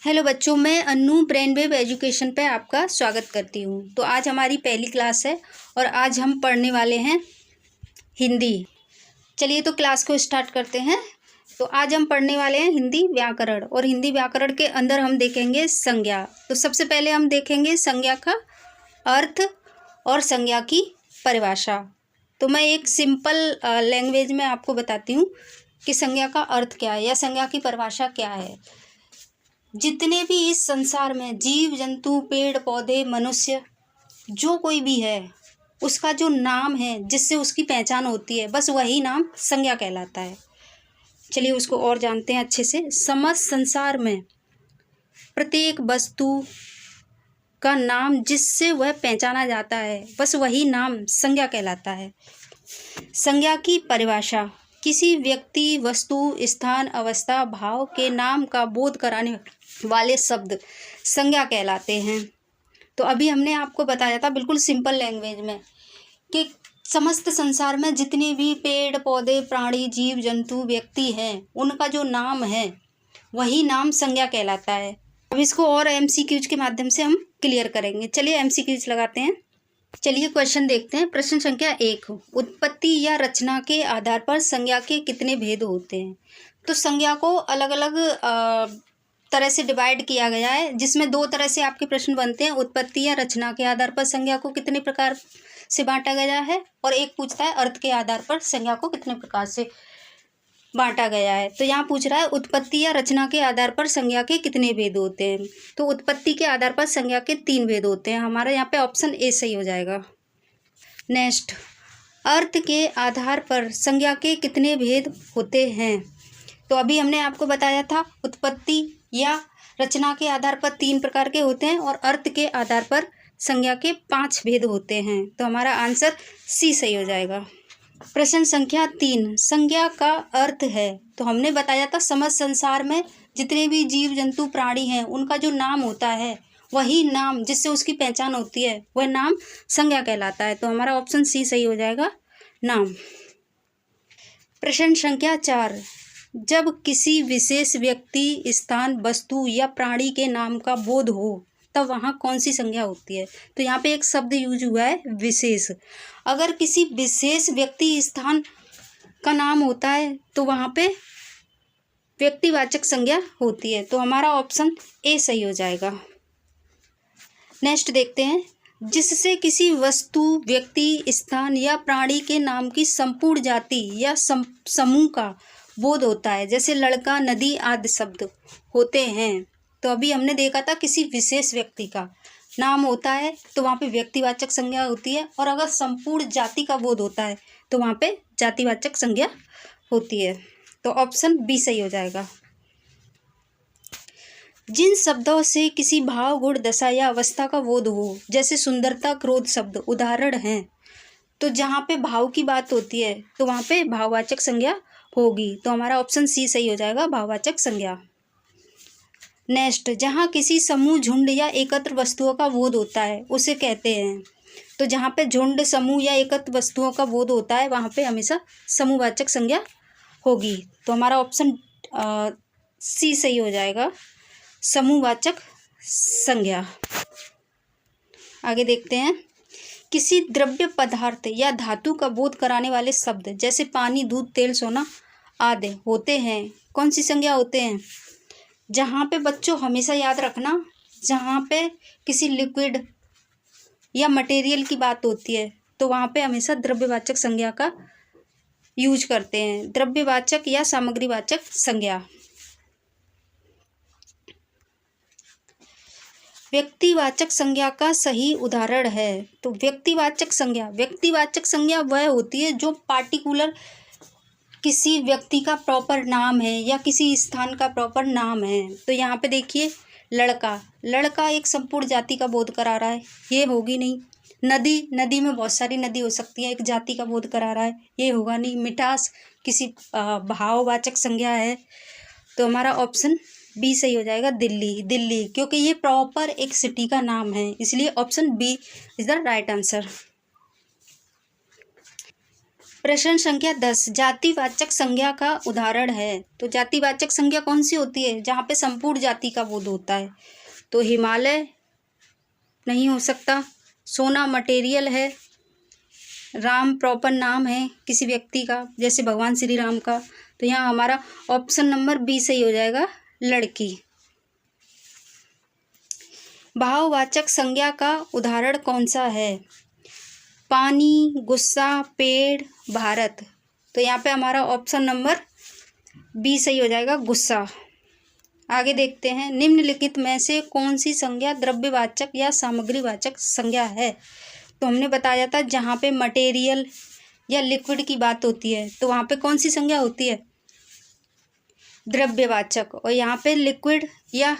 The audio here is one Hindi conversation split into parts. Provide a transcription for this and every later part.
हेलो बच्चों, मैं अन्नू ब्रेनवेव एजुकेशन पे आपका स्वागत करती हूँ। तो आज हमारी पहली क्लास है और आज हम पढ़ने वाले हैं हिंदी। चलिए तो क्लास को स्टार्ट करते हैं। तो आज हम पढ़ने वाले हैं हिंदी व्याकरण और हिंदी व्याकरण के अंदर हम देखेंगे संज्ञा। तो सबसे पहले हम देखेंगे संज्ञा का अर्थ और संज्ञा की परिभाषा। तो मैं एक सिंपल लैंग्वेज में आपको बताती हूँ कि संज्ञा का अर्थ क्या है या संज्ञा की परिभाषा क्या है। जितने भी इस संसार में जीव जंतु पेड़ पौधे मनुष्य जो कोई भी है उसका जो नाम है जिससे उसकी पहचान होती है बस वही नाम संज्ञा कहलाता है। चलिए उसको और जानते हैं अच्छे से। समस्त संसार में प्रत्येक वस्तु का नाम जिससे वह पहचाना जाता है बस वही नाम संज्ञा कहलाता है। संज्ञा की परिभाषा किसी व्यक्ति वस्तु स्थान अवस्था भाव के नाम का बोध कराने वाले शब्द संज्ञा कहलाते हैं। तो अभी हमने आपको बताया था बिल्कुल सिंपल लैंग्वेज में कि समस्त संसार में जितने भी पेड़ पौधे प्राणी जीव जंतु व्यक्ति हैं उनका जो नाम है वही नाम संज्ञा कहलाता है। अब इसको और एमसीक्यूज के माध्यम से हम क्लियर करेंगे। चलिए एमसीक्यूज लगाते हैं। चलिए क्वेश्चन देखते हैं। प्रश्न संख्या 1, उत्पत्ति या रचना के आधार पर संज्ञा के कितने भेद होते हैं। तो संज्ञा को अलग अलग तरह से डिवाइड किया गया है जिसमें दो तरह से आपके प्रश्न बनते हैं। उत्पत्ति या रचना के आधार पर संज्ञा को कितने प्रकार से बांटा गया है और एक पूछता है अर्थ के आधार पर संज्ञा को कितने प्रकार से बांटा गया है। तो यहाँ पूछ रहा है उत्पत्ति या रचना के आधार पर संज्ञा के कितने भेद होते हैं। तो उत्पत्ति के आधार पर संज्ञा के 3 भेद होते हैं। हमारा यहाँ पे ऑप्शन ए सही हो जाएगा। नेक्स्ट, अर्थ के आधार पर संज्ञा के कितने भेद होते हैं। तो अभी हमने आपको बताया था उत्पत्ति या रचना के आधार पर 3 प्रकार के होते हैं और अर्थ के आधार पर संज्ञा के 5 भेद होते हैं। तो हमारा आंसर सी सही हो जाएगा। प्रश्न संख्या 3, संज्ञा का अर्थ है। तो हमने बताया था समस्त संसार में जितने भी जीव जंतु प्राणी हैं उनका जो नाम होता है वही नाम जिससे उसकी पहचान होती है वह नाम संज्ञा कहलाता है। तो हमारा ऑप्शन सी सही हो जाएगा, नाम। प्रश्न संख्या 4, जब किसी विशेष व्यक्ति स्थान वस्तु या प्राणी के नाम का बोध हो तब वहाँ कौन सी संज्ञा होती है। तो यहाँ पे एक शब्द यूज हुआ है विशेष। अगर किसी विशेष व्यक्ति स्थान का नाम होता है तो वहाँ पे व्यक्तिवाचक संज्ञा होती है। तो हमारा ऑप्शन ए सही हो जाएगा। नेक्स्ट देखते हैं, जिससे किसी वस्तु व्यक्ति स्थान या प्राणी के नाम की संपूर्ण जाति या समूह का बोध होता है जैसे लड़का नदी आदि शब्द होते हैं। तो अभी हमने देखा था किसी विशेष व्यक्ति का नाम होता है तो वहाँ पे व्यक्तिवाचक संज्ञा होती है और अगर संपूर्ण जाति का बोध होता है तो वहाँ पे जातिवाचक संज्ञा होती है। तो ऑप्शन बी सही हो जाएगा। जिन शब्दों से किसी भाव गुण दशा या अवस्था का बोध हो जैसे सुंदरता क्रोध शब्द उदाहरण हैं। तो जहाँ पे भाव की बात होती है तो वहाँ पे भाववाचक संज्ञा होगी। तो हमारा ऑप्शन सी सही हो जाएगा, भाववाचक संज्ञा। नेक्स्ट, जहाँ किसी समूह झुंड या एकत्र वस्तुओं का बोध होता है उसे कहते हैं। तो जहाँ पे झुंड समूह या एकत्र वस्तुओं का बोध होता है वहाँ पे हमेशा समूहवाचक संज्ञा होगी। तो हमारा ऑप्शन सी सही हो जाएगा, समूहवाचक संज्ञा। आगे देखते हैं, किसी द्रव्य पदार्थ या धातु का बोध कराने वाले शब्द जैसे पानी दूध तेल सोना आदि होते हैं कौन सी संज्ञा होते हैं। जहाँ पे बच्चों हमेशा याद रखना, जहाँ पे किसी लिक्विड या मटेरियल की बात होती है तो वहाँ पे हमेशा द्रव्यवाचक संज्ञा का यूज करते हैं, द्रव्यवाचक या सामग्रीवाचक संज्ञा। व्यक्तिवाचक संज्ञा का सही उदाहरण है। तो व्यक्तिवाचक संज्ञा वह होती है जो पार्टिकुलर किसी व्यक्ति का प्रॉपर नाम है या किसी स्थान का प्रॉपर नाम है। तो यहाँ पे देखिए लड़का एक संपूर्ण जाति का बोध करा रहा है, ये होगी नहीं। नदी में बहुत सारी नदी हो सकती है, एक जाति का बोध करा रहा है, ये होगा नहीं। मिठास किसी भाववाचक संज्ञा है। तो हमारा ऑप्शन बी सही हो जाएगा, दिल्ली क्योंकि ये प्रॉपर एक सिटी का नाम है, इसलिए option B is the right answer. प्रश्न संख्या 10 जातिवाचक संज्ञा का उदाहरण है। तो जातिवाचक संज्ञा कौन सी होती है? जहाँ पे संपूर्ण जाति का बोध होता है। तो हिमालय नहीं हो सकता, सोना मटेरियल है, राम प्रॉपर नाम है किसी व्यक्ति का, जैसे भगवान श्री राम का। तो यहाँ हमारा ऑप्शन नंबर बी सही हो जाएगा, लड़की। भाववाचक संज्ञा का उदाहरण कौन सा है? पानी, गुस्सा, पेड़, भारत। तो यहाँ पे हमारा ऑप्शन नंबर बी सही हो जाएगा, गुस्सा। आगे देखते हैं, निम्नलिखित में से कौन सी संज्ञा द्रव्यवाचक या सामग्रीवाचक संज्ञा है? तो हमने बताया था जहाँ पे मटेरियल या लिक्विड की बात होती है तो वहाँ पे कौन सी संज्ञा होती है? द्रव्यवाचक। और यहाँ पे लिक्विड या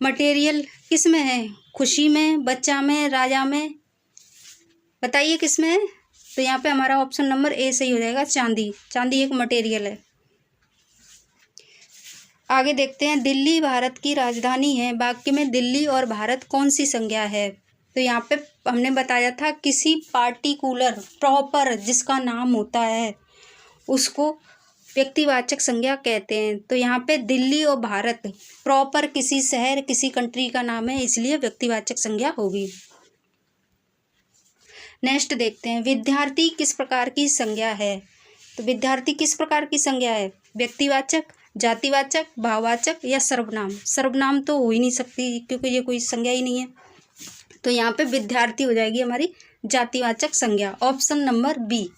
मटेरियल किस में है? खुशी में, बच्चा में, राजा में, बताइए किस में है? तो यहाँ पे हमारा ऑप्शन नंबर ए सही हो जाएगा, चांदी। चांदी एक मटेरियल है। आगे देखते हैं, दिल्ली भारत की राजधानी है। वाक्य में दिल्ली और भारत कौन सी संज्ञा है? तो यहाँ पे हमने बताया था किसी पार्टिकुलर प्रॉपर जिसका नाम होता है उसको व्यक्तिवाचक संज्ञा कहते हैं। तो यहाँ पे दिल्ली और भारत प्रॉपर किसी शहर, किसी कंट्री का नाम है, इसलिए व्यक्तिवाचक संज्ञा होगी। नेक्स्ट देखते हैं, विद्यार्थी किस प्रकार की संज्ञा है? तो विद्यार्थी किस प्रकार की संज्ञा है? व्यक्तिवाचक, जातिवाचक, भाववाचक या सर्वनाम? सर्वनाम तो हो ही नहीं सकती क्योंकि ये कोई संज्ञा ही नहीं है। तो यहाँ पे विद्यार्थी हो जाएगी हमारी जातिवाचक संज्ञा, ऑप्शन नंबर बी।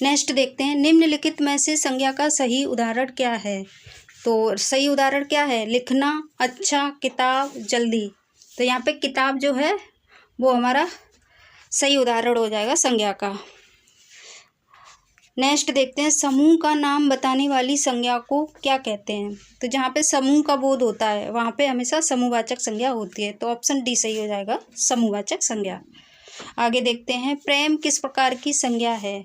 नेक्स्ट देखते हैं, निम्नलिखित में से संज्ञा का सही उदाहरण क्या है? तो सही उदाहरण क्या है? लिखना, अच्छा, किताब, जल्दी। तो यहाँ पे किताब जो है वो हमारा सही उदाहरण हो जाएगा संज्ञा का। नेक्स्ट देखते हैं, समूह का नाम बताने वाली संज्ञा को क्या कहते हैं? तो जहाँ पे समूह का बोध होता है वहाँ पे हमेशा समूहवाचक संज्ञा होती है। तो ऑप्शन डी सही हो जाएगा, समूहवाचक संज्ञा। आगे देखते हैं, प्रेम किस प्रकार की संज्ञा है?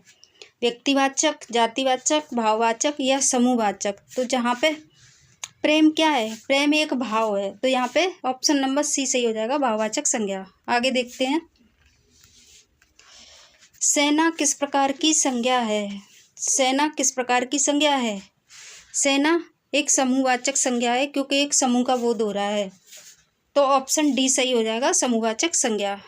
व्यक्तिवाचक, जातिवाचक, भाववाचक या समूहवाचक? तो जहाँ पे प्रेम क्या है? प्रेम एक भाव है। तो यहाँ पे ऑप्शन नंबर सी सही हो जाएगा, भाववाचक संज्ञा। आगे देखते हैं, सेना किस प्रकार की संज्ञा है? सेना किस प्रकार की संज्ञा है? सेना एक समूहवाचक संज्ञा है क्योंकि एक समूह का बोध हो रहा है। तो ऑप्शन डी सही हो जाएगा, समूहवाचक संज्ञा।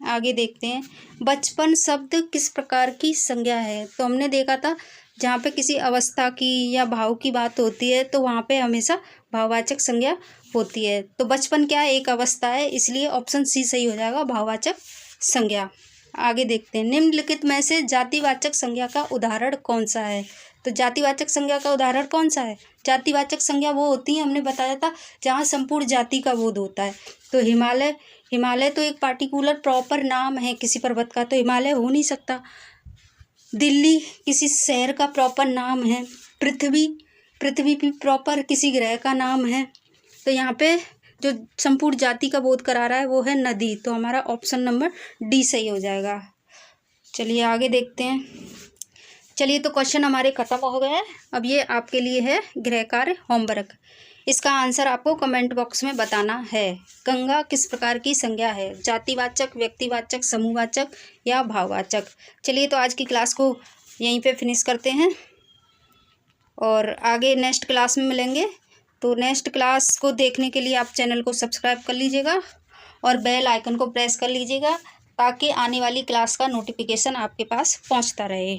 आगे देखते हैं, बचपन शब्द किस प्रकार की संज्ञा है? तो हमने देखा था जहाँ पे किसी अवस्था की या भाव की बात होती है तो वहाँ पे हमेशा भाववाचक संज्ञा होती है। तो बचपन क्या है? एक अवस्था है, इसलिए ऑप्शन सी सही हो जाएगा, भाववाचक संज्ञा। आगे देखते हैं, निम्नलिखित में से जातिवाचक संज्ञा का उदाहरण कौन सा है? तो जातिवाचक संज्ञा का उदाहरण कौन सा है? जातिवाचक संज्ञा वो होती है, हमने बताया था जहाँ संपूर्ण जाति का बोध होता है। तो हिमालय, हिमालय तो एक पार्टिकुलर प्रॉपर नाम है किसी पर्वत का, तो हिमालय हो नहीं सकता। दिल्ली किसी शहर का प्रॉपर नाम है। पृथ्वी, पृथ्वी भी प्रॉपर किसी ग्रह का नाम है। तो यहाँ पे जो संपूर्ण जाति का बोध करा रहा है वो है नदी। तो हमारा ऑप्शन नंबर डी सही हो जाएगा। चलिए आगे देखते हैं। चलिए तो क्वेश्चन हमारे खत्म हो गए हैं। अब ये आपके लिए है गृह कार्य, होमवर्क। इसका आंसर आपको कमेंट बॉक्स में बताना है। गंगा किस प्रकार की संज्ञा है? जातिवाचक, व्यक्तिवाचक, समूहवाचक या भाववाचक? चलिए तो आज की क्लास को यहीं पे फिनिश करते हैं और आगे नेक्स्ट क्लास में मिलेंगे। तो नेक्स्ट क्लास को देखने के लिए आप चैनल को सब्सक्राइब कर लीजिएगा और बेल आइकन को प्रेस कर लीजिएगा ताकि आने वाली क्लास का नोटिफिकेशन आपके पास पहुंचता रहे।